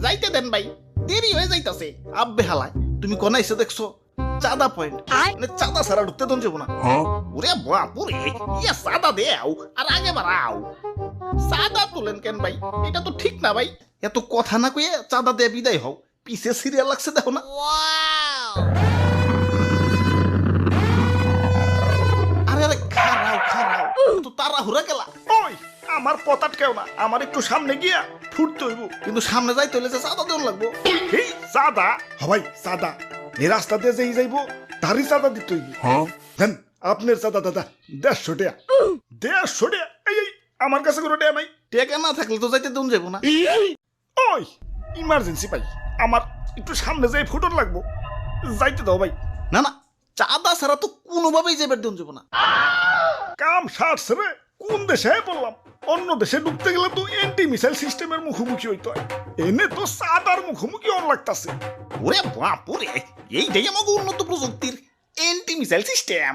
যাইতে দেন ভাই, দেরি হয়ে যাইতাছে। আব্বে হালায়, তুমি কোন এসে দেখছো চাঁদা পয়েন্ট, মানে চাঁদা ছাড়া ঢুকতে দন যাবো না। ওরে বাপুরে, ইয়া চাঁদা দেও আর আগে বাড়াও। চাঁদা তুলেন কেন ভাই? এটা তো ঠিক না ভাই। এত কথা না কয়ে চাঁদা দিয়ে বিদায় হও, পিছে সিরিয়াল লাগছে দেখো না। আরে আরে খারাও খারাও, তো তাড়াহুড়া গেলা। ওই আমার পতাট কেউ না, আমার একটু সামনে গিয়া ফুটতে হইব, কিন্তু সামনে যাইতে হইলে যে চাঁদা দেওয়া লাগবো। এই চাঁদা ভাই, চাঁদা এই রাস্তা দিয়ে যেই যাইবো তারই চাঁদা দিতে হইব। দেন আপনার চাঁদা দাদা 150 টাকা। 150 টাকা? এই আমার কাছে কোনো টাকা নাই। টাকা না থাকলে তো যাইতে দেন যাবো না। ওই ইমার্জেন্সি ভাই, আমার একটু সামনে যাই ফুটন লাগবো, যাইতে দাও ভাই। না না, চাঁদা ছাড়া তো কোনোভাবেই যাবার দেন যাবো না। কাম সারছে রে, কোন দেশে বললাম? অন্য দেশে ঢুকতে গেলে তো এন্টি মিসাইল সিস্টেমের মুখোমুখি হইতে হয়, এনে তো চাঁদার মুখোমুখি অন লাগতাছে। ওরে বাপুরে, এইটাই আমাকে উন্নত প্রযুক্তির এন্টি মিসাইল সিস্টেম।